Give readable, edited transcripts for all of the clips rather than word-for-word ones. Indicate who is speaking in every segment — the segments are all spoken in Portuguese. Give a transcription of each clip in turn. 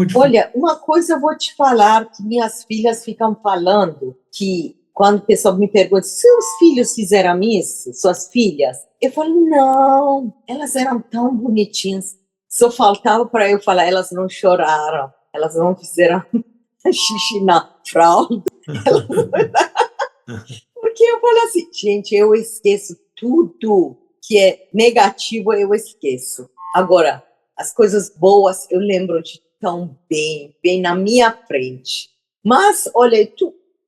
Speaker 1: alguma dificuldade?
Speaker 2: Olha, uma coisa eu vou te falar que minhas filhas ficam falando que quando o pessoal me pergunta, seus filhos fizeram isso? Suas filhas? Eu falo, não, elas eram tão bonitinhas. Só faltava para eu falar, elas não choraram, elas não fizeram xixi na fralda. Porque eu falo assim, gente, eu esqueço tudo que é negativo, eu esqueço. Agora, as coisas boas eu lembro de tão bem, bem na minha frente. Mas, olha,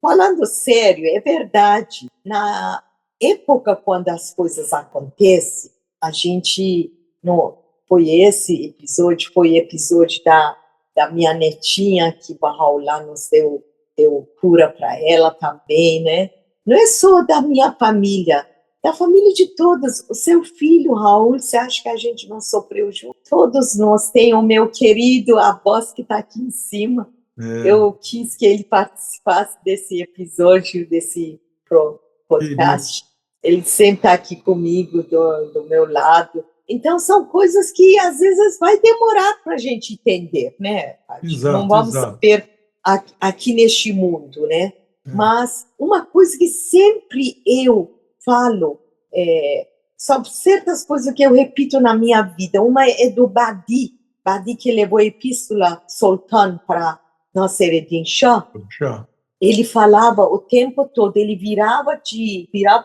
Speaker 2: falando sério, é verdade. Na época quando as coisas acontecem, a gente não foi episódio da minha netinha que Bahá'u'lláh nos deu cura para ela também, né? Não é só da minha família, da família de todas. O seu filho, Raul, você acha que a gente não sofreu junto? Todos nós. Tem o meu querido Abbas que está aqui em cima.
Speaker 1: É,
Speaker 2: Eu quis que ele participasse desse episódio, desse
Speaker 1: querido.
Speaker 2: podcast. Ele sempre está aqui comigo, do meu lado. Então, são coisas que às vezes vai demorar para a gente entender, né? Não
Speaker 1: Exato,
Speaker 2: vamos
Speaker 1: exato.
Speaker 2: saber aqui neste mundo, né?
Speaker 1: É.
Speaker 2: Mas uma coisa que sempre eu falo, sobre certas coisas que eu repito na minha vida, uma é do Badi que levou a Epístola Sultan para Nassereddin Shah.
Speaker 1: Puxa.
Speaker 2: Ele falava o tempo todo, ele virar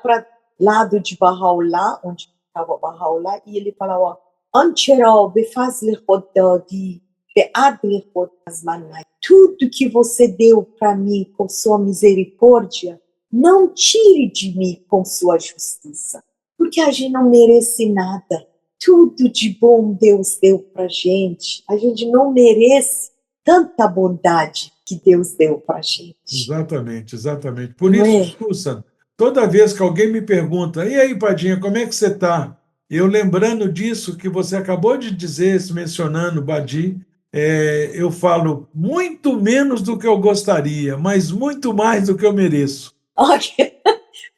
Speaker 2: para lado de Bahá'u'lláh, onde estava Bahá'u'lláh, e ele falava, Anchera befazl Khuddadi, be'adl Khuddazmanai. Tudo que você deu para mim com sua misericórdia, não tire de mim com sua justiça, porque a gente não merece nada. Tudo de bom Deus deu para gente. A gente não merece tanta bondade que Deus deu para a gente,
Speaker 1: Exatamente, exatamente. Por
Speaker 2: não
Speaker 1: isso,
Speaker 2: é?
Speaker 1: Susan, toda vez que alguém me pergunta, e aí, Badinha, como é que você está? Eu lembrando disso que você acabou de dizer, mencionando Badi, eu falo muito menos do que eu gostaria, mas muito mais do que eu mereço.
Speaker 2: Olha,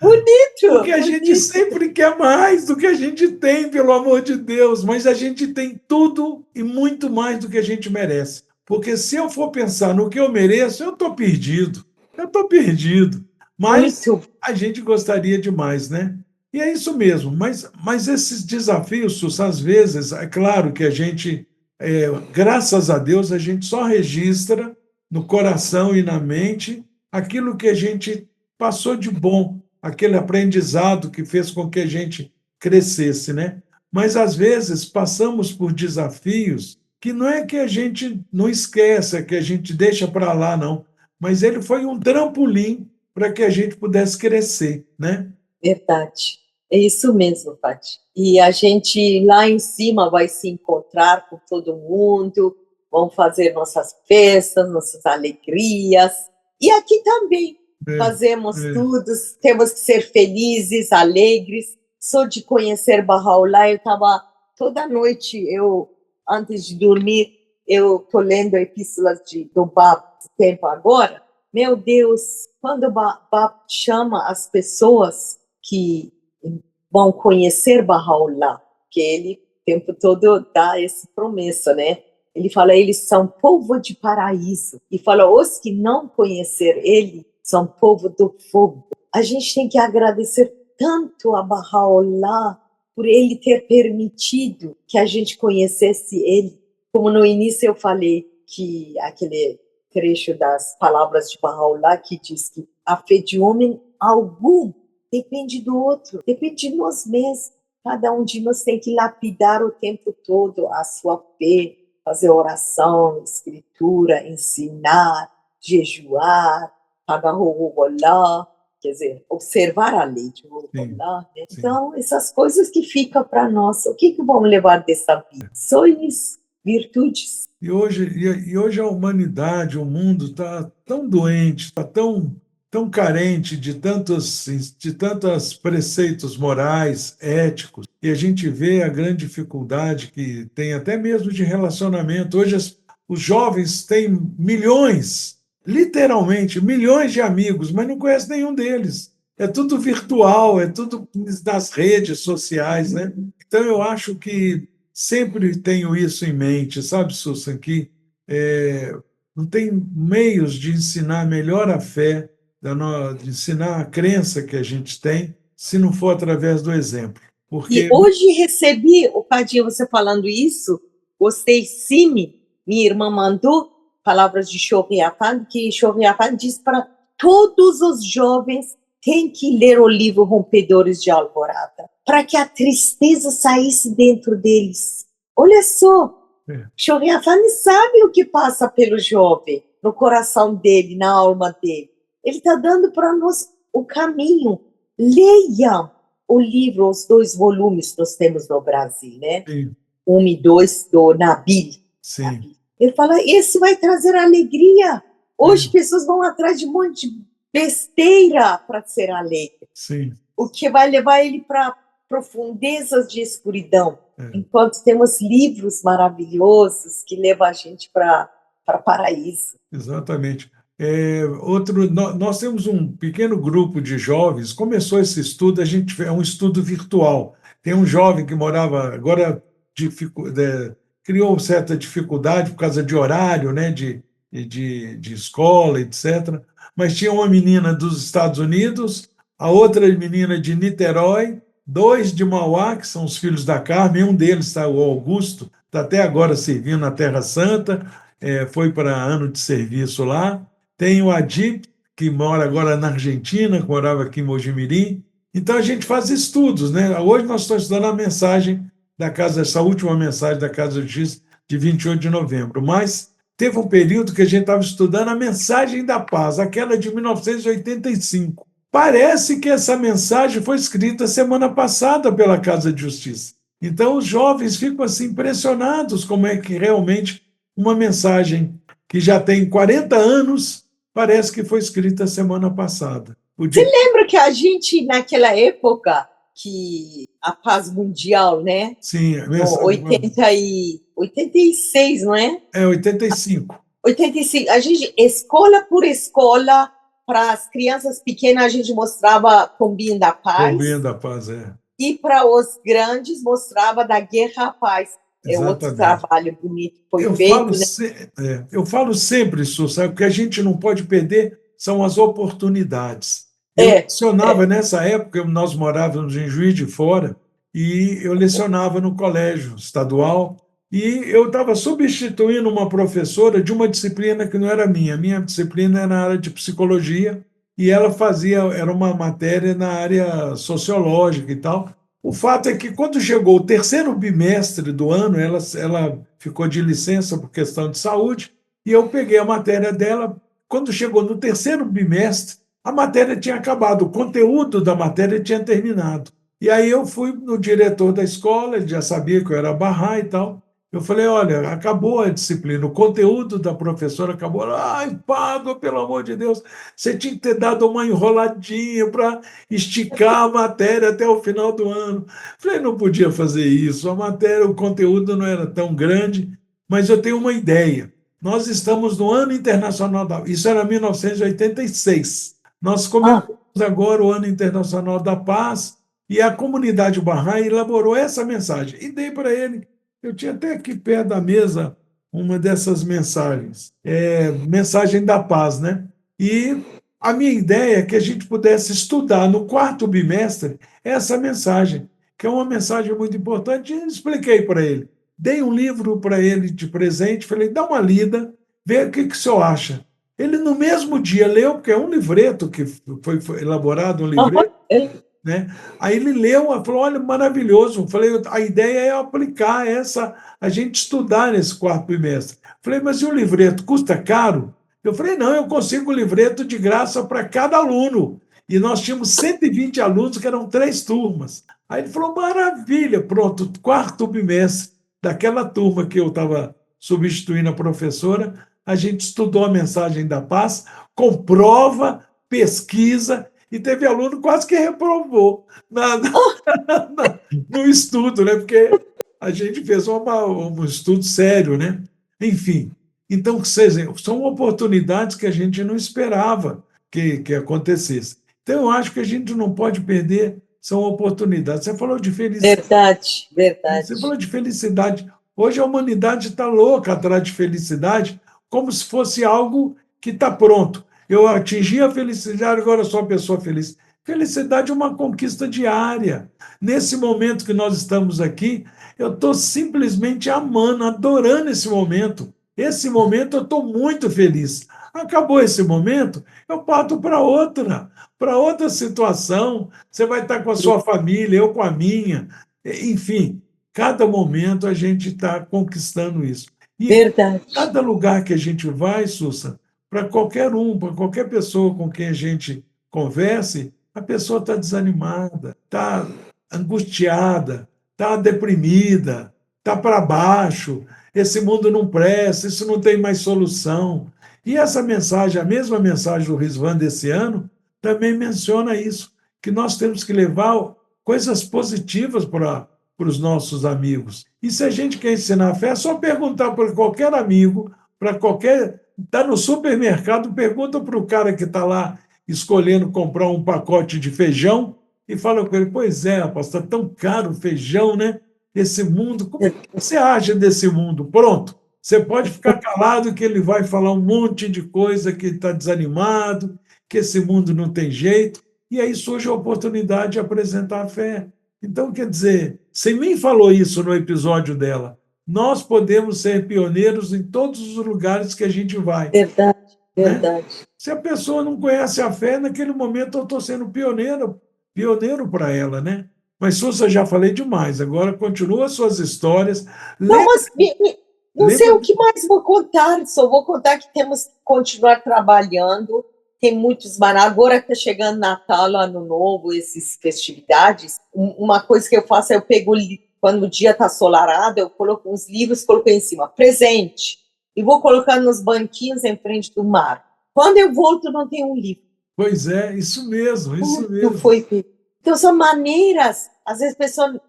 Speaker 1: Porque
Speaker 2: bonito,
Speaker 1: a gente
Speaker 2: bonito.
Speaker 1: sempre quer mais do que a gente tem, pelo amor de Deus, mas a gente tem tudo e muito mais do que a gente merece. Porque se eu for pensar no que eu mereço, eu estou perdido. Eu estou perdido. Mas
Speaker 2: Muito.
Speaker 1: a gente gostaria demais, né? E é isso mesmo. Mas esses desafios, Sus, às vezes, é claro que a gente, graças a Deus, a gente só registra no coração e na mente aquilo que a gente passou de bom, aquele aprendizado que fez com que a gente crescesse, né? Mas às vezes passamos por desafios que não é que a gente não esqueça, é que a gente deixa para lá, não. Mas ele foi um trampolim para que a gente pudesse crescer, né?
Speaker 2: Verdade. É isso mesmo, Paty. E a gente lá em cima vai se encontrar com todo mundo, vamos fazer nossas festas, nossas alegrias. E aqui também
Speaker 1: É,
Speaker 2: fazemos
Speaker 1: é,
Speaker 2: tudo, temos que ser felizes, alegres. Só de conhecer Bahá'u'lláh, eu estava toda noite, antes de dormir, eu estou lendo epístolas do Bab tempo agora. Meu Deus, quando o Bab chama as pessoas que vão conhecer Bahá'u'lláh, que ele o tempo todo dá essa promessa, né? Ele fala, eles são povo de paraíso. E fala, os que não conhecer ele são povo do fogo. A gente tem que agradecer tanto a Bahá'u'lláh por ele ter permitido que a gente conhecesse ele. Como no início eu falei que aquele trecho das palavras de Bahá'u'lláh que diz que a fé de homem algum depende do outro, depende de nós mesmos. Cada um de nós tem que lapidar o tempo todo a sua fé, fazer oração, escritura, ensinar, jejuar, pagar o rolá, quer dizer, observar a lei de
Speaker 1: sim,
Speaker 2: rolá. Né?
Speaker 1: sim.
Speaker 2: Então, essas coisas que ficam para nós, o que vamos levar dessa vida? Sonhos, virtudes.
Speaker 1: E hoje a humanidade, o mundo está tão doente, está tão carente de tantos preceitos morais, éticos, e a gente vê a grande dificuldade que tem até mesmo de relacionamento. Hoje os jovens têm milhões, literalmente milhões de amigos, mas não conhecem nenhum deles. É tudo virtual, é tudo nas redes sociais, né? Então eu acho que sempre tenho isso em mente, sabe, Susan, que não tem meios de ensinar melhor a fé, de ensinar a crença que a gente tem, se não for através do exemplo.
Speaker 2: E
Speaker 1: Porque,
Speaker 2: hoje recebi, o Padinho, você falando isso, gostei sim, minha irmã mandou palavras de Shoriatan, que Shoriatan diz para todos os jovens tem que ler o livro Rompedores de Alvorada, para que a tristeza saísse dentro deles. Olha só, Shoriatan sabe o que passa pelo jovem, no coração dele, na alma dele. Ele está dando para nós o caminho. Leiam o livro, os 2 volumes que nós temos no Brasil, né?
Speaker 1: sim,
Speaker 2: 1 e 2 do Nabil.
Speaker 1: sim,
Speaker 2: Ele fala, esse vai trazer alegria. Hoje pessoas vão atrás de um monte de besteira para ser alegre,
Speaker 1: sim.
Speaker 2: o que vai levar ele para profundezas de escuridão. Enquanto temos livros maravilhosos que levam a gente para paraíso.
Speaker 1: Exatamente. Nós temos um pequeno grupo de jovens, começou esse estudo, é um estudo virtual. Tem um jovem que morava, agora criou certa dificuldade por causa de horário, né, de escola, etc. Mas tinha uma menina dos Estados Unidos, a outra menina de Niterói, 2 de Mauá, que são os filhos da Carmen, um deles está, o Augusto, está até agora servindo na Terra Santa, foi para ano de serviço lá. Tem o Adip, que mora agora na Argentina, que morava aqui em Mojimirim. Então, a gente faz estudos, né? Hoje nós estamos estudando a mensagem da Casa, essa última mensagem da Casa de Justiça de 28 de novembro, mas teve um período que a gente estava estudando a mensagem da paz, aquela de 1985. Parece que essa mensagem foi escrita semana passada pela Casa de Justiça. Então, os jovens ficam assim impressionados como é que realmente uma mensagem que já tem 40 anos parece que foi escrita semana passada.
Speaker 2: Você lembra que a gente, naquela época, que a paz mundial, né?
Speaker 1: Sim, a mensagem...
Speaker 2: 86, não é?
Speaker 1: 85.
Speaker 2: 85. A gente, escola por escola, para as crianças pequenas, a gente mostrava Pombinho da Paz.
Speaker 1: Pombinho da Paz,
Speaker 2: E para os grandes, mostrava da Guerra à Paz. É outro trabalho bonito que foi feito.
Speaker 1: Eu falo sempre isso, sabe? O que a gente não pode perder são as oportunidades. Eu lecionava nessa época, nós morávamos em Juiz de Fora, e eu lecionava no colégio estadual, e eu estava substituindo uma professora de uma disciplina que não era minha. Minha disciplina era na área de psicologia, e ela era uma matéria na área sociológica e tal. O fato é que, quando chegou o terceiro bimestre do ano, ela ficou de licença por questão de saúde, e eu peguei a matéria dela. Quando chegou no terceiro bimestre, a matéria tinha acabado, o conteúdo da matéria tinha terminado. E aí eu fui no diretor da escola, ele já sabia que eu era Bahá'í e tal. Eu falei, olha, acabou a disciplina, o conteúdo da professora acabou. Ai, Pádua, pelo amor de Deus, você tinha que ter dado uma enroladinha para esticar a matéria até o final do ano. Falei, não podia fazer isso, a matéria, o conteúdo não era tão grande, mas eu tenho uma ideia. Nós estamos no Ano Internacional Isso era 1986. Nós comemoramos agora o Ano Internacional da Paz, e a comunidade Bahá'í elaborou essa mensagem. E dei para ele. Eu tinha até aqui perto da mesa uma dessas mensagens. Mensagem da paz, né? E a minha ideia é que a gente pudesse estudar no 4º bimestre essa mensagem, que é uma mensagem muito importante, e expliquei para ele. Dei um livro para ele de presente, falei, dá uma lida, vê o que o senhor acha. Ele, no mesmo dia, leu, porque é um livreto que foi elaborado, um livreto, né? Aí ele leu, falou, olha, maravilhoso. Falei, a ideia é aplicar a gente estudar nesse 4º bimestre. Falei, mas e o livreto, custa caro? Eu falei, não, eu consigo o livreto de graça para cada aluno. E nós tínhamos 120 alunos, que eram 3 turmas. Aí ele falou, maravilha, pronto, 4º bimestre daquela turma que eu estava substituindo a professora, a gente estudou a mensagem da paz, com prova, pesquisa, e teve aluno quase que reprovou no estudo, né? Porque a gente fez um estudo sério, né? Enfim, então, são oportunidades que a gente não esperava que acontecesse. Então, eu acho que a gente não pode perder, são oportunidades. Você falou de felicidade.
Speaker 2: Verdade.
Speaker 1: Você falou de felicidade. Hoje a humanidade está louca atrás de felicidade, como se fosse algo que está pronto. Eu atingi a felicidade, agora sou uma pessoa feliz. Felicidade é uma conquista diária. Nesse momento que nós estamos aqui, eu estou simplesmente amando, adorando esse momento. Esse momento eu estou muito feliz. Acabou esse momento, eu parto para outra situação. Você vai estar com a sua família, eu com a minha. Enfim, cada momento a gente está conquistando isso. E
Speaker 2: Verdade.
Speaker 1: cada lugar que a gente vai, Sussa, para qualquer pessoa com quem a gente converse, a pessoa está desanimada, está angustiada, está deprimida, está para baixo, esse mundo não presta, isso não tem mais solução. E essa mensagem, a mesma mensagem do Rizvan desse ano, também menciona isso, que nós temos que levar coisas positivas para os nossos amigos. E se a gente quer ensinar a fé, é só perguntar para qualquer amigo, para qualquer. Está no supermercado, pergunta para o cara que está lá escolhendo comprar um pacote de feijão e fala com ele: pois é, rapaz, está tão caro o feijão, né? Esse mundo, como é que você acha desse mundo? Pronto, você pode ficar calado que ele vai falar um monte de coisa, que está desanimado, que esse mundo não tem jeito, e aí surge a oportunidade de apresentar a fé. Então, quer dizer, Semin falou isso no episódio dela. Nós podemos ser pioneiros em todos os lugares que a gente vai.
Speaker 2: Verdade,
Speaker 1: Né?
Speaker 2: verdade.
Speaker 1: Se a pessoa não conhece a fé, naquele momento eu estou sendo pioneiro para ela, né? Mas, Sussa, já falei demais. Agora continua as suas histórias.
Speaker 2: Não, mas não sei
Speaker 1: lembra-
Speaker 2: o que mais vou contar, só vou contar que temos que continuar trabalhando. Tem muitos agora está chegando Natal, Ano Novo, essas festividades. Uma coisa que eu faço é eu pego, quando o dia está solarado, eu coloco uns livros, coloco em cima, presente, e vou colocando nos banquinhos em frente do mar. Quando eu volto, não tem um livro.
Speaker 1: Pois é, isso mesmo, isso
Speaker 2: Não
Speaker 1: mesmo.
Speaker 2: foi. Então, são maneiras, às vezes a pessoa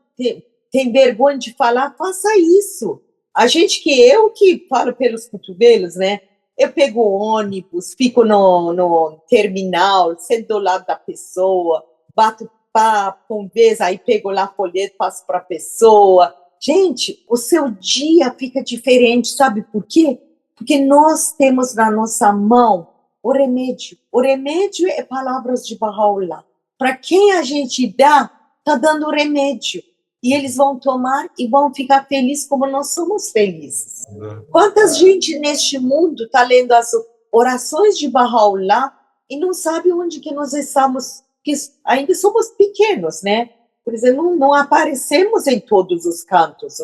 Speaker 2: tem vergonha de falar, faça isso. A gente eu que falo pelos cotovelos, né? Eu pego o ônibus, fico no terminal, sento do lado da pessoa, bato papo, aí pego lá folheto, passo para a pessoa. Gente, o seu dia fica diferente, sabe por quê? Porque nós temos na nossa mão o remédio. O remédio é palavras de Baha'u'lláh. Para quem a gente dá, está dando o remédio. E eles vão tomar e vão ficar felizes como nós somos felizes. Quantas gente neste mundo está lendo as orações de Baha'u'lláh e não sabe onde que nós estamos, que ainda somos pequenos, né? Por exemplo, não aparecemos em todos os cantos.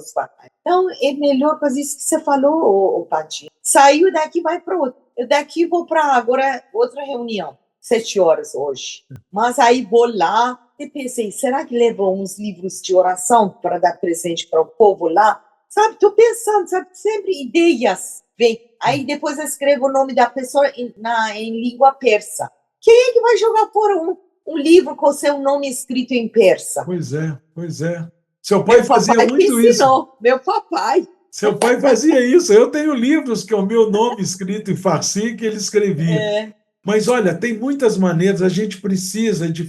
Speaker 2: Então, é melhor fazer isso que você falou, Paty. Saiu daqui, vai para outro. Eu daqui vou para agora outra reunião, 7 horas hoje. Mas aí vou lá e pensei, será que levam uns livros de oração para dar presente para o povo lá? Sabe, estou pensando, sabe, sempre ideias vêm. Aí depois eu escrevo o nome da pessoa em língua persa. Quem é que vai jogar fora um livro com seu nome escrito em persa?
Speaker 1: Pois é, pois é. Seu pai fazia muito isso.
Speaker 2: Meu papai.
Speaker 1: Seu pai fazia isso. Eu tenho livros que é o meu nome escrito em farsi que ele escrevia. Mas, olha, tem muitas maneiras. A gente precisa de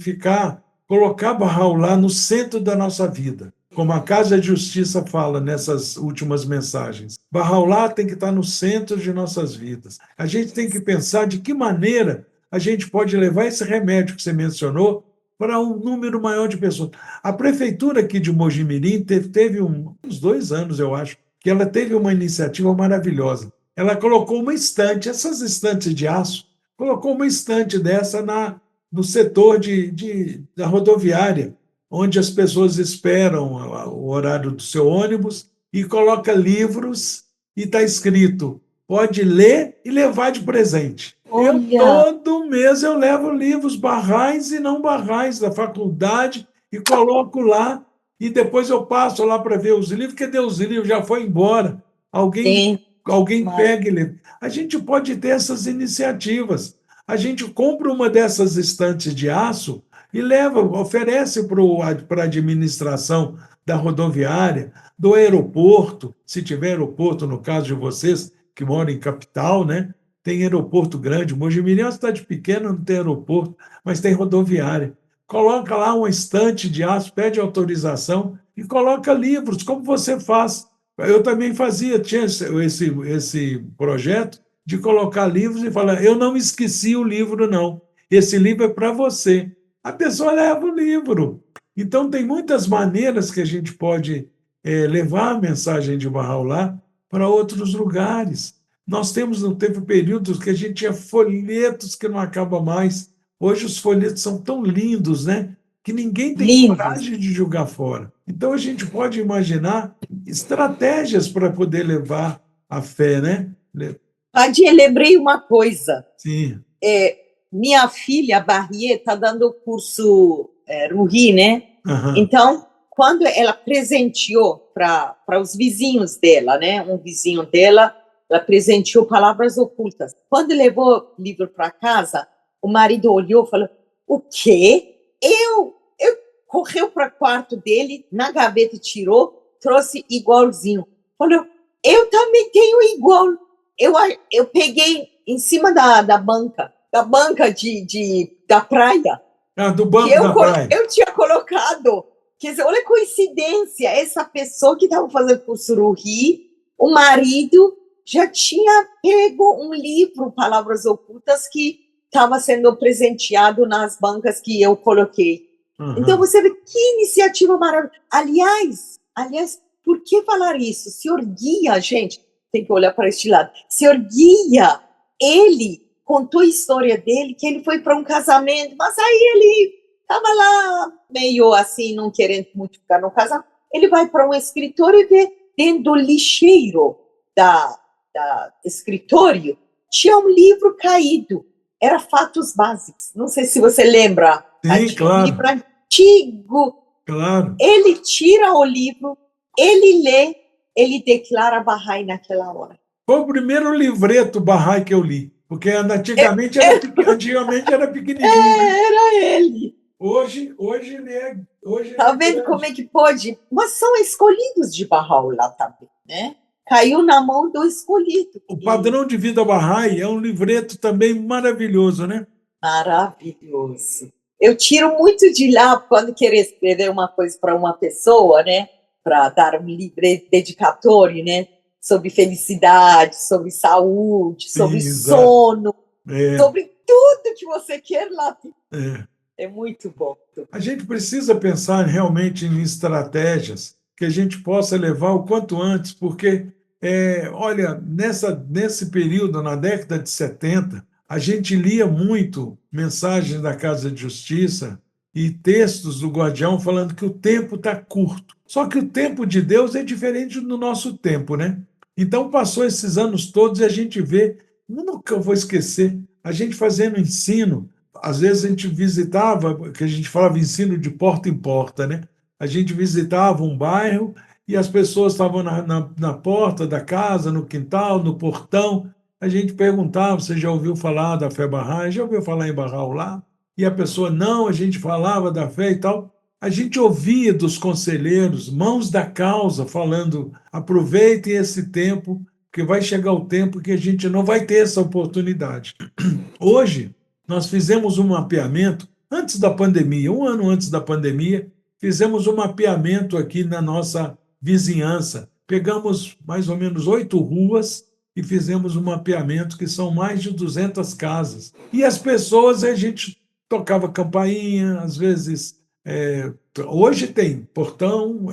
Speaker 1: colocar Baha'u'lláh no centro da nossa vida. Como a Casa de Justiça fala nessas últimas mensagens. Baha'u'lláh tem que estar no centro de nossas vidas. A gente tem que pensar de que maneira a gente pode levar esse remédio que você mencionou para um número maior de pessoas. A prefeitura aqui de Mojimirim teve uns 2 anos, eu acho, que ela teve uma iniciativa maravilhosa. Ela colocou uma estante, essas estantes de aço, colocou uma estante dessa no setor da rodoviária, onde as pessoas esperam o horário do seu ônibus e coloca livros e está escrito: pode ler e levar de presente. Todo mês eu levo livros Barrais e não Barrais da faculdade e coloco lá e depois eu passo lá para ver os livros, porque os livros já foi embora. Alguém pega e lê. A gente pode ter essas iniciativas. A gente compra uma dessas estantes de aço e oferece para a administração da rodoviária, do aeroporto, se tiver aeroporto, no caso de vocês, que moram em capital, né? Tem aeroporto grande. Mojimirim é uma cidade pequena, não tem aeroporto, mas tem rodoviária. Coloca lá uma estante de aço, pede autorização e coloca livros, como você faz Eu também tinha esse projeto de colocar livros e falar: eu não esqueci o livro, não. Esse livro é para você. A pessoa leva o livro. Então, tem muitas maneiras que a gente pode levar a mensagem de Bahá'u'lláh para outros lugares. Teve períodos que a gente tinha folhetos que não acaba mais. Hoje os folhetos são tão lindos, né? Que ninguém tem
Speaker 2: Lindos.
Speaker 1: coragem de jogar fora. Então, a gente pode imaginar estratégias para poder levar a fé, né?
Speaker 2: Padre, lembrei uma coisa.
Speaker 1: Sim.
Speaker 2: Minha filha, Barrier, está dando o curso Ruhi, né?
Speaker 1: Aham.
Speaker 2: Então, quando ela presenteou para os vizinhos dela, né? Um vizinho dela, ela presenteou Palavras Ocultas. Quando levou o livro para casa, o marido olhou e falou: o quê? Eu correu para o quarto dele, na gaveta tirou, trouxe igualzinho. Falou: eu também tenho igual. Eu peguei em cima da banca da praia.
Speaker 1: Do banco da praia.
Speaker 2: Eu tinha colocado. Quer dizer, olha a coincidência. Essa pessoa que estava fazendo curso Ruhi, o marido já tinha pego um livro, Palavras Ocultas, que estava sendo presenteado nas bancas que eu coloquei.
Speaker 1: Uhum.
Speaker 2: Então, você vê que iniciativa maravilhosa. Aliás, por que falar isso? Senhor Guia, gente, tem que olhar para este lado. Senhor Guia, ele contou a história dele, que ele foi para um casamento, mas aí ele estava lá meio assim, não querendo muito ficar no casamento. Ele vai para um escritório e vê dentro do lixeiro da escritório tinha um livro caído. Era Fatos Básicos. Não sei se você lembra.
Speaker 1: Sim, claro.
Speaker 2: Um livro antigo.
Speaker 1: Claro.
Speaker 2: Ele tira o livro, ele lê, ele declara Bahá'í naquela hora.
Speaker 1: Foi o primeiro livreto Bahá'í que eu li, porque antigamente era pequenininho.
Speaker 2: Era ele.
Speaker 1: Hoje ele é...
Speaker 2: Tá vendo como é que pode? Mas são escolhidos de Bahá'u'lláh também, né? Caiu na mão do escolhido.
Speaker 1: O Padrão de Vida Bahá'í é um livreto também maravilhoso, né?
Speaker 2: Maravilhoso. Eu tiro muito de lá quando quero escrever uma coisa para uma pessoa, né? Para dar um livro dedicatório, né? Sobre felicidade, sobre saúde, sobre sono, sobre tudo que você quer lá. É muito bom.
Speaker 1: A gente precisa pensar realmente em estratégias que a gente possa levar o quanto antes, porque, olha, nesse período, na década de 70, a gente lia muito mensagens da Casa de Justiça e textos do Guardião falando que o tempo está curto. Só que o tempo de Deus é diferente do nosso tempo, né? Então, passou esses anos todos e a gente vê, nunca eu vou esquecer, a gente fazendo ensino. Às vezes a gente visitava, que a gente falava ensino de porta em porta, né? A gente visitava um bairro e as pessoas estavam na porta da casa, no quintal, no portão. A gente perguntava: você já ouviu falar da fé Bahá'í? Já ouviu falar em Bahá'u'lláh? E a pessoa: não, a gente falava da fé e tal. A gente ouvia dos conselheiros, mãos da causa, falando: aproveitem esse tempo, porque vai chegar o tempo que a gente não vai ter essa oportunidade. Hoje, nós fizemos um mapeamento, antes da pandemia, um ano antes da pandemia, fizemos um mapeamento aqui na nossa vizinhança. Pegamos mais ou menos 8 ruas e fizemos um mapeamento, que são mais de 200 casas. E as pessoas, a gente tocava campainha, às vezes... hoje tem portão,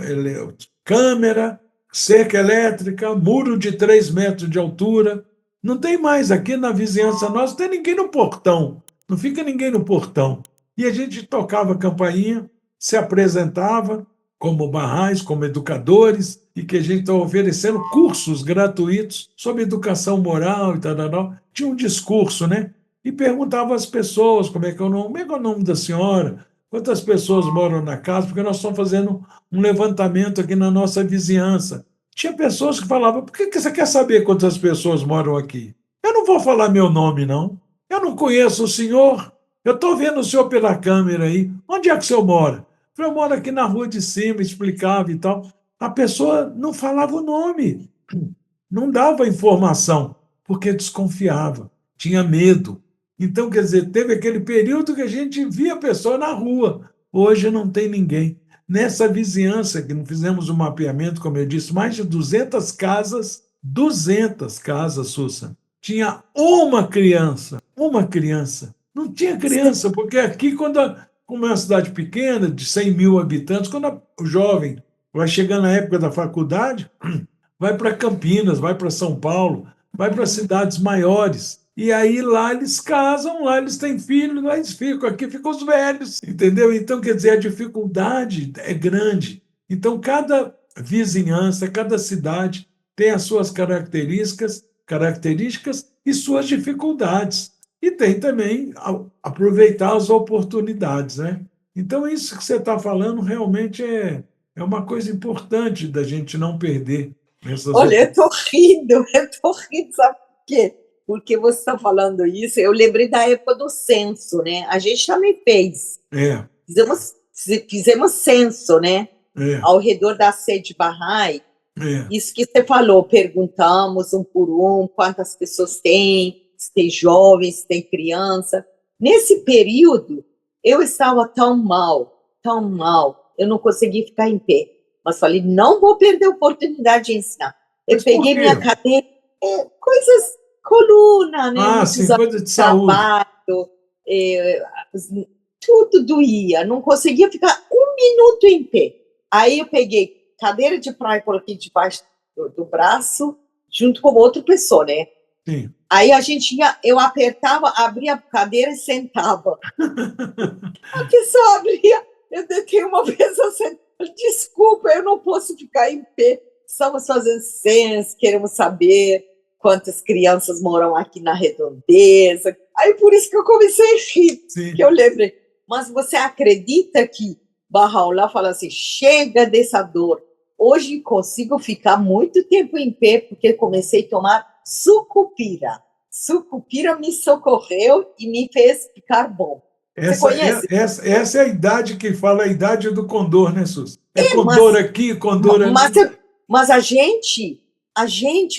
Speaker 1: câmera, cerca elétrica, muro de 3 metros de altura. Não tem mais aqui na vizinhança nossa, não tem ninguém no portão. Não fica ninguém no portão. E a gente tocava campainha, se apresentava como Bahá'ís, como educadores, e que a gente estava oferecendo cursos gratuitos sobre educação moral e tal. Tinha um discurso, né? E perguntava às pessoas como é que é o nome da senhora, quantas pessoas moram na casa, porque nós estamos fazendo um levantamento aqui na nossa vizinhança. Tinha pessoas que falavam: por que você quer saber quantas pessoas moram aqui? Eu não vou falar meu nome, não. Eu não conheço o senhor. Eu estou vendo o senhor pela câmera aí. Onde é que o senhor mora? Eu moro aqui na rua de cima, explicava e tal. A pessoa não falava o nome, não dava informação, porque desconfiava, tinha medo. Então, quer dizer, teve aquele período que a gente via a pessoa na rua. Hoje não tem ninguém. nessa vizinhança, que não fizemos um mapeamento, como eu disse, mais de 200 casas, Susan. Tinha uma criança. Não tinha criança, porque aqui, como é uma cidade pequena, de 100 mil habitantes, quando o jovem vai chegando na época da faculdade, vai para Campinas, vai para São Paulo, vai para cidades maiores. E aí lá eles casam, lá eles têm filhos, lá eles ficam, aqui ficam os velhos, entendeu? Então, quer dizer, a dificuldade é grande. Então, cada vizinhança, cada cidade tem as suas características e suas dificuldades. E tem também aproveitar as oportunidades, né? Então, isso que você está falando realmente é uma coisa importante da gente não perder essas
Speaker 2: Olha, eu tô rindo, sabe por quê? Porque você está falando isso, eu lembrei da época do censo, né? A gente também fez.
Speaker 1: É,
Speaker 2: Fizemos censo, né?
Speaker 1: é,
Speaker 2: Ao redor da sede Bahá'í.
Speaker 1: é.
Speaker 2: Isso que você falou, perguntamos um por um quantas pessoas tem, se tem jovens, se tem criança. Nesse período, eu estava tão mal, eu não consegui ficar em pé. Mas falei, não vou perder a oportunidade de ensinar. Eu
Speaker 1: Mas por
Speaker 2: peguei
Speaker 1: quê?
Speaker 2: minha cadeira, coisas, coluna, né?
Speaker 1: Ah,
Speaker 2: Muitos
Speaker 1: sim,
Speaker 2: anos
Speaker 1: coisa de
Speaker 2: de
Speaker 1: saúde.
Speaker 2: trabalho, é, tudo doía, não conseguia ficar um minuto em pé. Aí eu peguei cadeira de praia, coloquei debaixo do braço, junto com outra pessoa, né?
Speaker 1: Sim.
Speaker 2: Aí eu apertava, abria a cadeira e sentava. A pessoa abria, eu deitei uma pessoa sentada. Desculpa, eu não posso ficar em pé. Estamos fazendo censo, queremos saber quantas crianças moram aqui na redondeza. Aí por isso que eu comecei a rir,
Speaker 1: Sim.
Speaker 2: que eu lembrei. Mas você acredita que Bahá'u'lláh fala assim, chega dessa dor. Hoje consigo ficar muito tempo em pé, porque comecei a tomar sucupira. Sucupira me socorreu e me fez ficar bom. Você conhece?
Speaker 1: Essa é a idade que fala, a idade do condor, né, Sus? É condor
Speaker 2: Mas,
Speaker 1: aqui, condor
Speaker 2: mas,
Speaker 1: ali.
Speaker 2: mas a gente,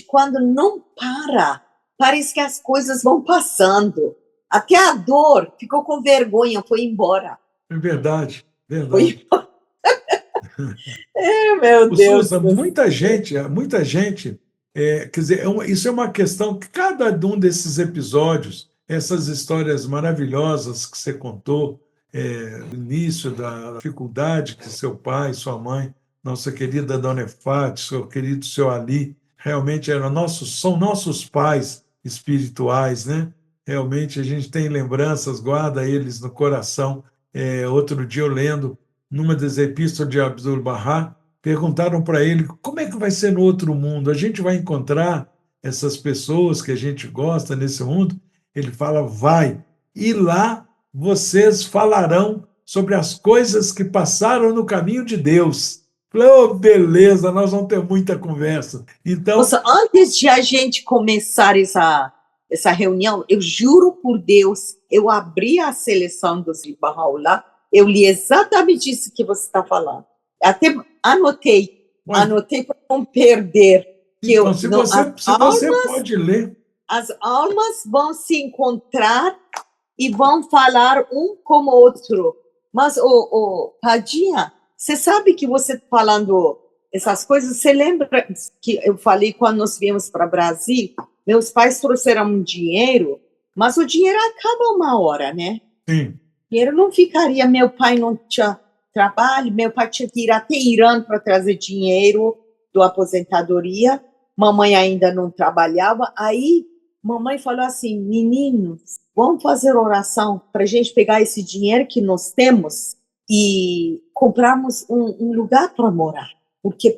Speaker 2: quando não para, parece que as coisas vão passando. Até a dor ficou com vergonha, foi embora.
Speaker 1: É verdade,
Speaker 2: Foi,
Speaker 1: verdade.
Speaker 2: meu
Speaker 1: Ô,
Speaker 2: Deus
Speaker 1: Susa,
Speaker 2: do céu.
Speaker 1: muita gente, quer dizer, isso é uma questão que cada um desses episódios, essas histórias maravilhosas que você contou, no início da dificuldade que seu pai, sua mãe, nossa querida Dona Efate, seu querido seu Ali, realmente são nossos pais espirituais, né? Realmente a gente tem lembranças, guarda eles no coração. Outro dia eu lendo numa das epístolas de Abdul-Bahá, perguntaram para ele como é que vai ser no outro mundo. A gente vai encontrar essas pessoas que a gente gosta nesse mundo? Ele fala, vai. E lá vocês falarão sobre as coisas que passaram no caminho de Deus. Falei, oh, beleza, nós vamos ter muita conversa. Então,
Speaker 2: Nossa, antes de a gente começar essa reunião, eu juro por Deus, eu abri a seleção dos Bahá'u'lláh, eu li exatamente isso que você está falando. Até anotei para não perder. Que
Speaker 1: então se você pode ler.
Speaker 2: As almas vão se encontrar e vão falar um com o outro. Mas, Padinha, você sabe que você falando essas coisas, você lembra que eu falei quando nós viemos para o Brasil, meus pais trouxeram dinheiro, mas o dinheiro acaba uma hora, né?
Speaker 1: Sim.
Speaker 2: O dinheiro não ficaria, meu pai não tinha trabalho, meu pai tinha que ir até Irã para trazer dinheiro da aposentadoria, mamãe ainda não trabalhava, aí mamãe falou assim, meninos, vamos fazer oração para a gente pegar esse dinheiro que nós temos e comprarmos um lugar para morar. Porque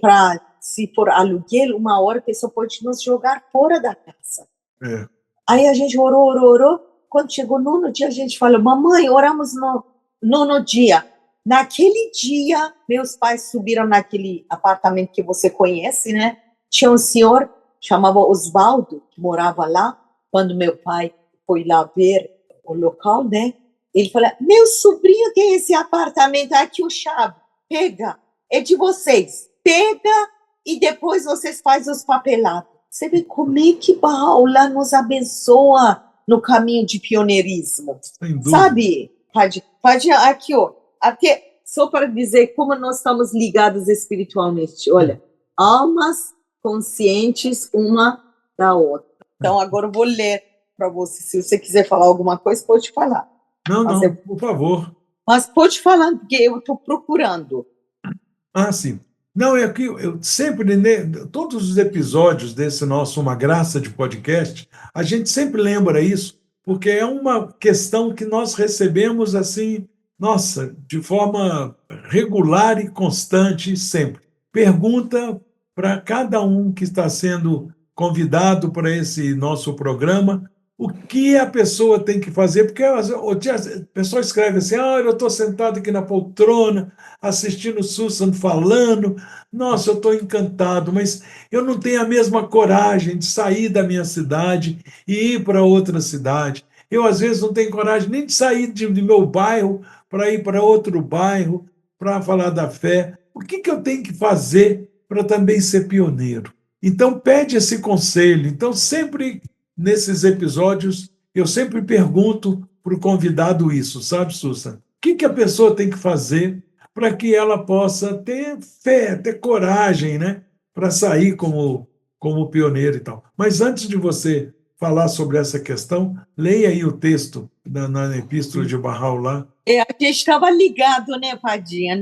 Speaker 2: se for aluguel, uma hora a pessoa pode nos jogar fora da casa.
Speaker 1: É.
Speaker 2: Aí a gente orou. Quando chegou no nono dia, a gente falou, mamãe, oramos no nono dia. Naquele dia, meus pais subiram naquele apartamento que você conhece, né? Tinha um senhor, chamava Osvaldo, que morava lá. Quando meu pai foi lá ver o local, né? Ele falou, meu sobrinho tem esse apartamento aqui, o chave. Pega, é de vocês. Pega e depois vocês fazem os papelados. Você vê como é que Bahá'u'lláh nos abençoa no caminho de pioneirismo.
Speaker 1: Sem dúvida.
Speaker 2: Sabe, Padre, aqui, ó. Até só para dizer como nós estamos ligados espiritualmente. Olha, almas conscientes uma da outra. Então, agora eu vou ler para você. Se você quiser falar alguma coisa, pode falar.
Speaker 1: Não,
Speaker 2: Mas,
Speaker 1: não, por favor.
Speaker 2: mas pode falar, porque eu estou procurando.
Speaker 1: Ah, sim. Não, é que eu sempre, né, todos os episódios desse nosso Uma Graça de podcast, a gente sempre lembra isso, porque é uma questão que nós recebemos assim, nossa, de forma regular e constante sempre. Pergunta para cada um que está sendo convidado para esse nosso programa o que a pessoa tem que fazer, porque a pessoa escreve assim, eu estou sentado aqui na poltrona, assistindo o Susan falando, nossa, eu estou encantado, mas eu não tenho a mesma coragem de sair da minha cidade e ir para outra cidade. Eu, às vezes, não tenho coragem nem de sair do meu bairro para ir para outro bairro para falar da fé. O que eu tenho que fazer para também ser pioneiro? Então, pede esse conselho. Então, sempre nesses episódios, eu sempre pergunto para o convidado isso, sabe, Susan? O que a pessoa tem que fazer para que ela possa ter fé, ter coragem, né, para sair como pioneiro e tal. Mas antes de você falar sobre essa questão, leia aí o texto na Epístola de Bahá'u'lláh.
Speaker 2: A gente estava ligado, né, Padinha?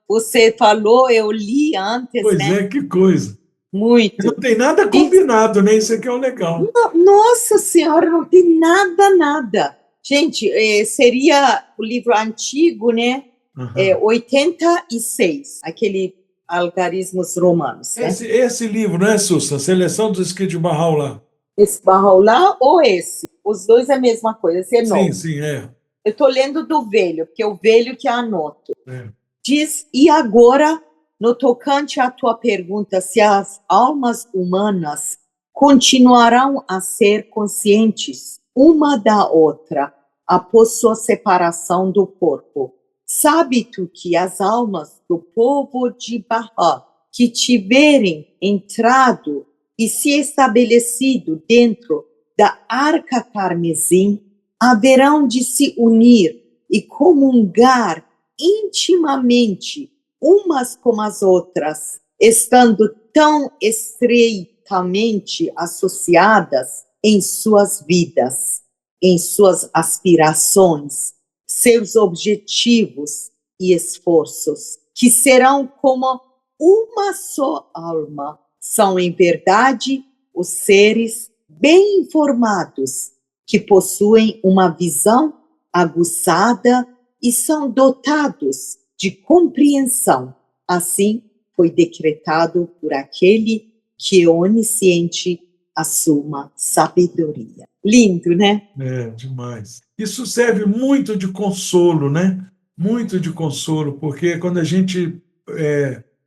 Speaker 2: Você falou, eu li antes,
Speaker 1: Pois
Speaker 2: né?
Speaker 1: é, que coisa.
Speaker 2: Muito.
Speaker 1: Não tem nada combinado, né? Isso aqui é o legal.
Speaker 2: Nossa Senhora, não tem nada. Gente, seria o livro antigo, né?
Speaker 1: Uhum.
Speaker 2: 86, aquele Algarismos Romanos. Né?
Speaker 1: Esse livro, não é, Sussa? Seleção dos Escritos de Bahá'u'lláh.
Speaker 2: Esse Bahá'u'lláh ou esse? Os dois é a mesma coisa, esse é novo.
Speaker 1: Sim, é.
Speaker 2: Eu estou lendo do velho, porque é o velho que anoto.
Speaker 1: É.
Speaker 2: Diz, e agora, no tocante à tua pergunta, se as almas humanas continuarão a ser conscientes uma da outra após sua separação do corpo. Sabe tu que as almas do povo de Bahá, que tiverem entrado e se estabelecido dentro da arca carmesim, haverão de se unir e comungar intimamente umas com as outras, estando tão estreitamente associadas em suas vidas, em suas aspirações, seus objetivos e esforços, que serão como uma só alma. São, em verdade, os seres bem informados, que possuem uma visão aguçada e são dotados de compreensão. Assim foi decretado por aquele que é onisciente, assuma sabedoria. Lindo, né?
Speaker 1: É, demais. Isso serve muito de consolo, né? Muito de consolo, porque quando a gente,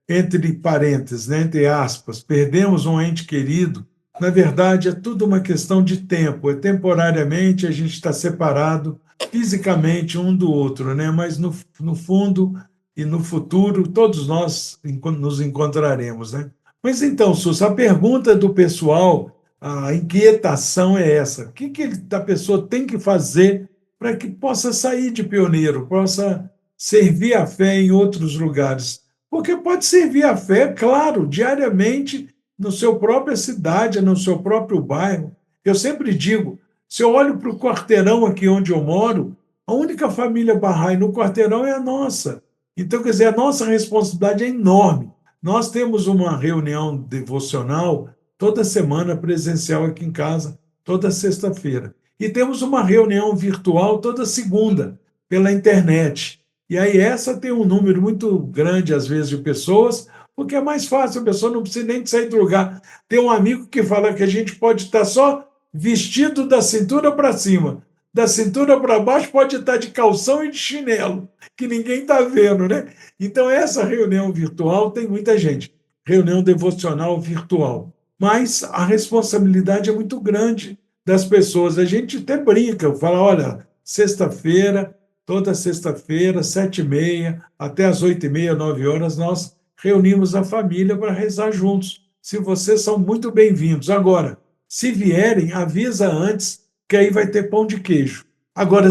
Speaker 1: entre parênteses, né, entre aspas, perdemos um ente querido, na verdade é tudo uma questão de tempo. Temporariamente a gente está separado fisicamente um do outro, né? Mas no fundo e no futuro todos nós nos encontraremos, né? Mas então, Sus, a pergunta do pessoal, a inquietação é essa: o que a pessoa tem que fazer para que possa sair de pioneiro, possa servir a fé em outros lugares? Porque pode servir a fé, claro, diariamente, no seu própria cidade, no seu próprio bairro. Eu sempre digo, se eu olho para o quarteirão aqui onde eu moro, a única família Bahá'í no quarteirão é a nossa. Então, quer dizer, a nossa responsabilidade é enorme. Nós temos uma reunião devocional toda semana presencial aqui em casa, toda sexta-feira. E temos uma reunião virtual toda segunda, pela internet. E aí essa tem um número muito grande, às vezes, de pessoas, porque é mais fácil, a pessoa não precisa nem de sair do lugar. Tem um amigo que fala que a gente pode estar só vestido da cintura para cima. Da cintura para baixo pode estar de calção e de chinelo, que ninguém está vendo, né? Então, essa reunião virtual tem muita gente. Reunião devocional virtual. Mas a responsabilidade é muito grande das pessoas. A gente até brinca, fala, olha, sexta-feira, toda sexta-feira, 7h30, até as 8h30, 9h, nós reunimos a família para rezar juntos. Se vocês são muito bem-vindos. Agora, se vierem, avisa antes, que aí vai ter pão de queijo. Agora,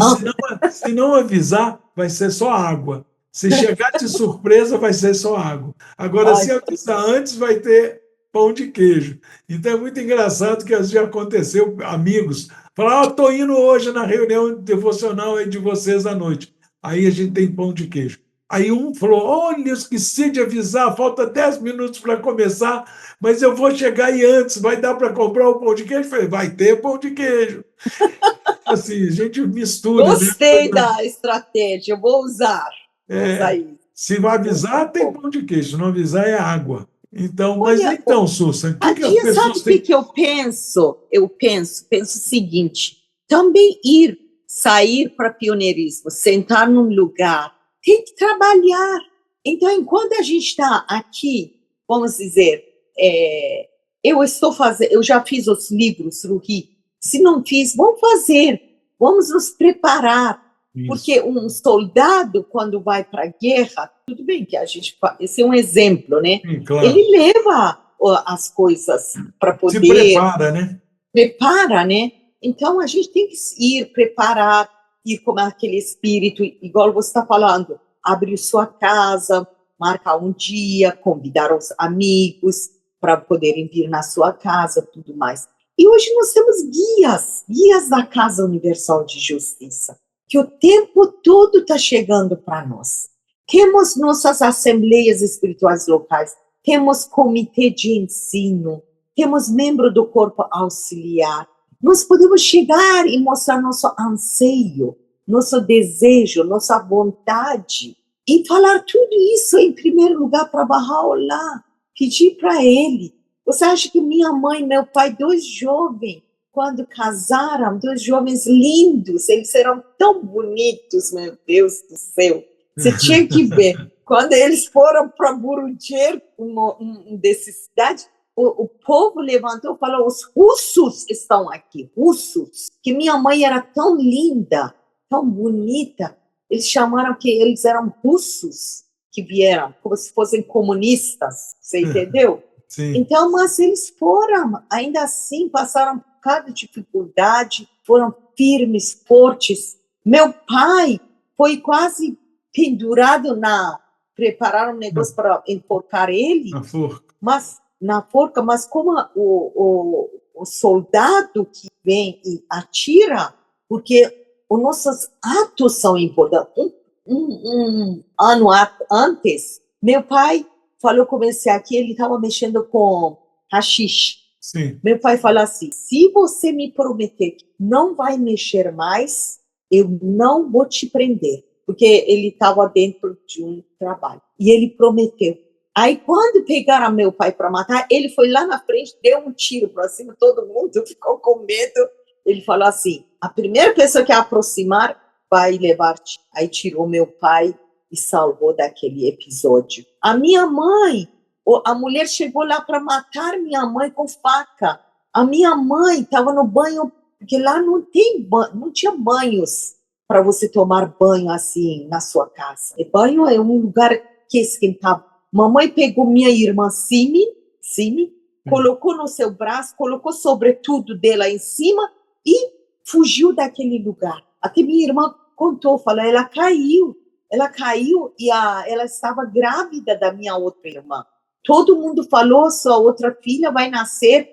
Speaker 1: se não avisar, vai ser só água. Se chegar de surpresa, vai ser só água. Agora, se
Speaker 2: Ai,
Speaker 1: avisar antes, vai ter pão de queijo. Então, é muito engraçado que já aconteceu, amigos, falaram, estou indo hoje na reunião devocional aí de vocês à noite. Aí a gente tem pão de queijo. Aí um falou, olha, eu esqueci de avisar, falta 10 minutos para começar, mas eu vou chegar aí antes, vai dar para comprar o pão de queijo? Eu falei, vai ter pão de queijo. Assim, a gente mistura, né?
Speaker 2: gostei da estratégia, eu vou usar isso.
Speaker 1: Se vai
Speaker 2: Muito
Speaker 1: avisar, tem
Speaker 2: bom.
Speaker 1: pão de queijo, se não avisar, é água. Então, mas
Speaker 2: Olha,
Speaker 1: então, Sussa, o que,
Speaker 2: a
Speaker 1: que as
Speaker 2: dia, sabe
Speaker 1: pessoas
Speaker 2: o que
Speaker 1: têm.
Speaker 2: que eu penso? Penso o seguinte, também sair para pioneirismo, sentar num lugar, tem que trabalhar. Então, enquanto a gente está aqui, vamos dizer, eu já fiz os livros, Ruhi. Se não fiz, vamos fazer, vamos nos preparar.
Speaker 1: Isso.
Speaker 2: Porque um soldado, quando vai para a guerra, tudo bem que esse é um exemplo, né?
Speaker 1: Sim, claro.
Speaker 2: Ele leva as coisas para poder...
Speaker 1: Se prepara, né?
Speaker 2: Prepara, né? Então, a gente tem que ir preparar, ir com aquele espírito, igual você está falando, abrir sua casa, marcar um dia, convidar os amigos para poderem vir na sua casa, tudo mais. E hoje nós temos guias da Casa Universal de Justiça, que o tempo todo está chegando para nós. Temos nossas assembleias espirituais locais, temos comitê de ensino, temos membro do corpo auxiliar. Nós podemos chegar e mostrar nosso anseio, nosso desejo, nossa vontade, e falar tudo isso em primeiro lugar para Bahá'u'lláh, pedir para ele. Você acha que minha mãe e meu pai, dois jovens, quando casaram, dois jovens lindos, eles eram tão bonitos, meu Deus do céu. Você tinha que ver. Quando eles foram para Burudjer, uma dessas cidades, o povo levantou e falou, os russos estão aqui, russos, que minha mãe era tão linda, tão bonita, eles chamaram que eles eram russos que vieram, como se fossem comunistas, você entendeu?
Speaker 1: Sim.
Speaker 2: Então, mas eles foram, ainda assim, passaram por cada dificuldade, foram firmes, fortes. Meu pai foi quase pendurado prepararam um negócio para enforcar ele, na forca, mas como o soldado que vem e atira, porque os nossos atos são importantes. Um ano antes, meu pai falou com esse aqui, ele estava mexendo com haxixe.
Speaker 1: Sim.
Speaker 2: Meu pai falou assim, se você me prometer que não vai mexer mais, eu não vou te prender. Porque ele estava dentro de um trabalho. E ele prometeu. Aí, quando pegaram meu pai para matar, ele foi lá na frente, deu um tiro para cima, todo mundo ficou com medo. Ele falou assim, a primeira pessoa que aproximar vai levar-te. Aí tirou meu pai e salvou daquele episódio. A minha mãe, a mulher chegou lá para matar minha mãe com faca. A minha mãe estava no banho, porque lá não tinha banhos para você tomar banho assim na sua casa. E banho é um lugar que esquentava. Mamãe pegou minha irmã Simi, colocou no seu braço, colocou sobretudo dela em cima e fugiu daquele lugar. Até minha irmã contou, falou, ela caiu e ela estava grávida da minha outra irmã. Todo mundo falou, sua outra filha vai nascer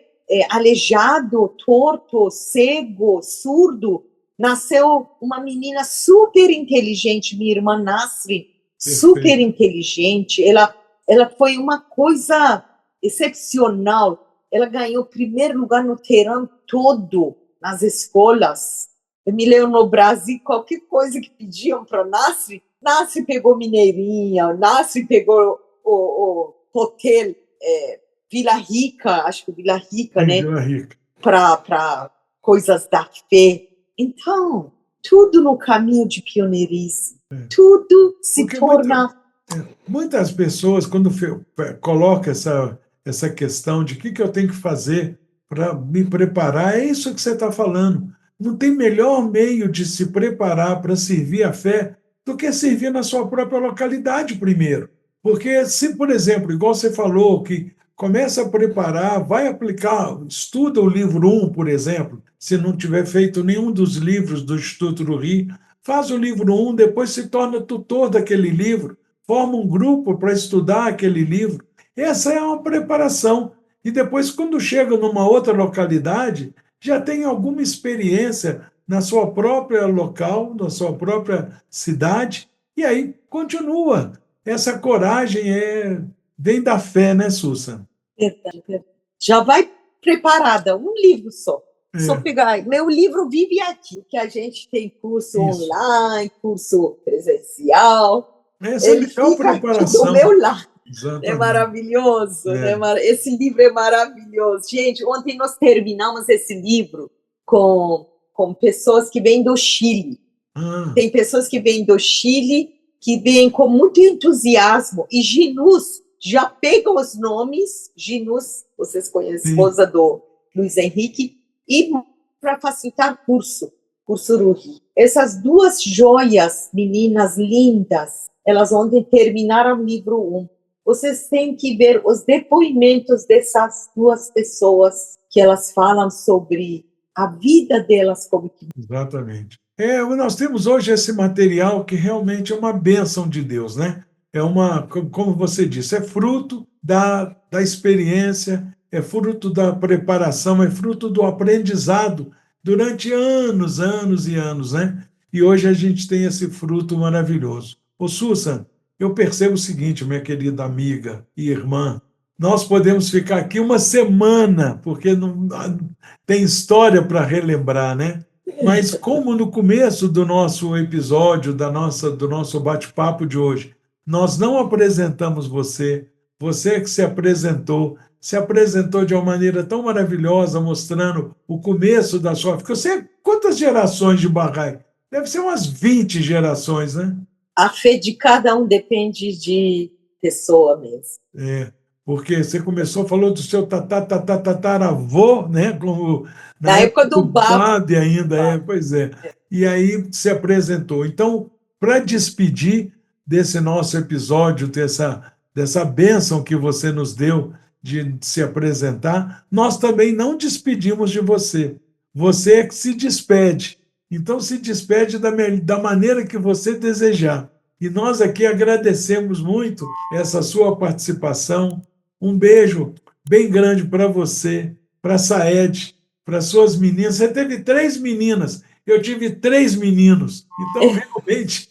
Speaker 2: aleijado, torto, cego, surdo. Nasceu uma menina super inteligente, minha irmã Nasri, super inteligente. Ela foi uma coisa excepcional. Ela ganhou primeiro lugar no Teherã todo, nas escolas. Eu me lembro no Brasil, qualquer coisa que pediam para Nasri pegou Mineirinha, Nasri pegou o hotel Vila Rica, acho que Vila Rica, né?
Speaker 1: Vila Rica.
Speaker 2: Para coisas da fé. Então, tudo no caminho de pioneirismo. Tudo se torna...
Speaker 1: Muitas pessoas, quando colocam essa questão de o que eu tenho que fazer para me preparar, é isso que você está falando. Não tem melhor meio de se preparar para servir a fé do que servir na sua própria localidade primeiro. Porque se, por exemplo, igual você falou, que começa a preparar, vai aplicar, estuda o livro 1, por exemplo, se não tiver feito nenhum dos livros do Instituto Ruhi, faz o livro 1, depois se torna tutor daquele livro, forma um grupo para estudar aquele livro. Essa é uma preparação. E depois, quando chega numa outra localidade, já tem alguma experiência na sua própria local, na sua própria cidade, e aí continua. Essa coragem vem da fé, né, Susan?
Speaker 2: Verdade, verdade. Já vai preparada, um livro só. Só
Speaker 1: É,
Speaker 2: pegar. Meu livro vive aqui, que a gente tem curso
Speaker 1: isso.
Speaker 2: online, curso presencial.
Speaker 1: Essa é a
Speaker 2: Ele
Speaker 1: melhor
Speaker 2: fica aqui do
Speaker 1: preparação.
Speaker 2: meu lado. É
Speaker 1: Exatamente.
Speaker 2: maravilhoso, né?
Speaker 1: É.
Speaker 2: Esse livro é maravilhoso. Gente, ontem nós terminamos esse livro com pessoas que vêm do Chile.
Speaker 1: Ah,
Speaker 2: Tem pessoas que vêm do Chile, que vêm com muito entusiasmo. E Ginus já pegam os nomes, Ginus, vocês conhecem, a
Speaker 1: sim.
Speaker 2: esposa do Luiz Henrique, e para facilitar curso Ruhi. Essas duas joias, meninas lindas, elas ontem terminaram o livro 1. Vocês têm que ver os depoimentos dessas duas pessoas, que elas falam sobre a vida delas como que...
Speaker 1: Exatamente. Nós temos hoje esse material que realmente é uma bênção de Deus, né? Como você disse, é fruto da experiência, é fruto da preparação, é fruto do aprendizado durante anos, anos e anos, né? E hoje a gente tem esse fruto maravilhoso. Ô, Susan, eu percebo o seguinte, minha querida amiga e irmã, nós podemos ficar aqui uma semana, porque não tem história para relembrar, né? Mas como no começo do nosso episódio, do nosso bate-papo de hoje, nós não apresentamos você, você que se apresentou de uma maneira tão maravilhosa, mostrando o começo da sua... Porque você, quantas gerações de Bahá'í? Deve ser umas 20 gerações, né?
Speaker 2: A fé de cada um depende de pessoa mesmo.
Speaker 1: É, porque você começou, falou do seu tataravô, né? Como
Speaker 2: Na
Speaker 1: na
Speaker 2: época
Speaker 1: época
Speaker 2: do
Speaker 1: do
Speaker 2: Babo.
Speaker 1: Bab ainda, pois é. E aí se apresentou. Então, para despedir desse nosso episódio, dessa bênção que você nos deu de se apresentar, nós também não despedimos de você. Você é que se despede. Então, se despede da maneira que você desejar. E nós aqui agradecemos muito essa sua participação. Um beijo bem grande para você, para a Saed, para suas meninas. Você teve 3 meninas, eu tive 3 meninos. Então, realmente,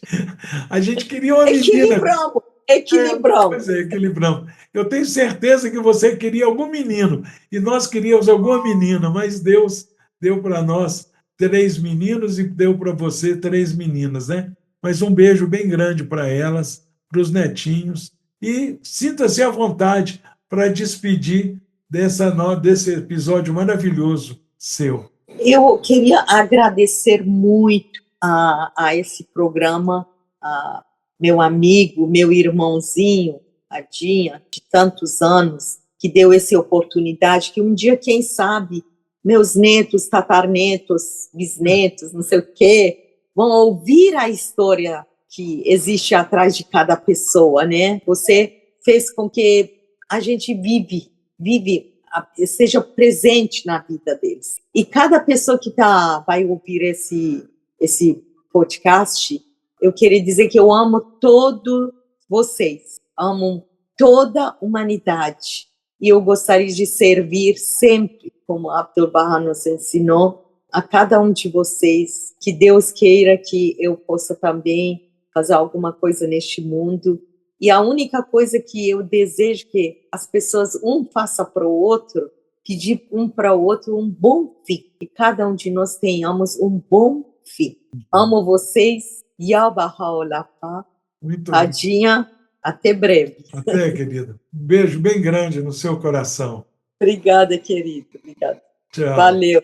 Speaker 1: a gente queria uma menina.
Speaker 2: Equilibramos, equilibramos.
Speaker 1: Pois é, equilibramos. Eu tenho certeza que você queria algum menino, e nós queríamos alguma menina, mas Deus deu para nós 3 meninos e deu para você 3 meninas, né? Mas um beijo bem grande para elas, para os netinhos, e sinta-se à vontade para despedir desse episódio maravilhoso seu.
Speaker 2: Eu queria agradecer muito a esse programa, a meu amigo, meu irmãozinho, Adinha, de tantos anos, que deu essa oportunidade, que um dia, quem sabe, meus netos, tatarnetos, bisnetos, não sei o quê, vão ouvir a história que existe atrás de cada pessoa, né? Você fez com que a gente vive, seja presente na vida deles. E cada pessoa que vai ouvir esse podcast, eu queria dizer que eu amo todos vocês, amo toda a humanidade. E eu gostaria de servir sempre, como Abdu'l-Bahá nos ensinou, a cada um de vocês, que Deus queira que eu possa também fazer alguma coisa neste mundo. E a única coisa que eu desejo que as pessoas, um faça para o outro, pedir um para o outro um bom fim. Que cada um de nós tenhamos um bom fim. Amo vocês. Ya Baha'u'llah.
Speaker 1: Muito bem.
Speaker 2: Tadinha, até breve.
Speaker 1: Até, querida. Um beijo bem grande no seu coração.
Speaker 2: Obrigada, querido. Obrigada.
Speaker 1: Tchau.
Speaker 2: Valeu.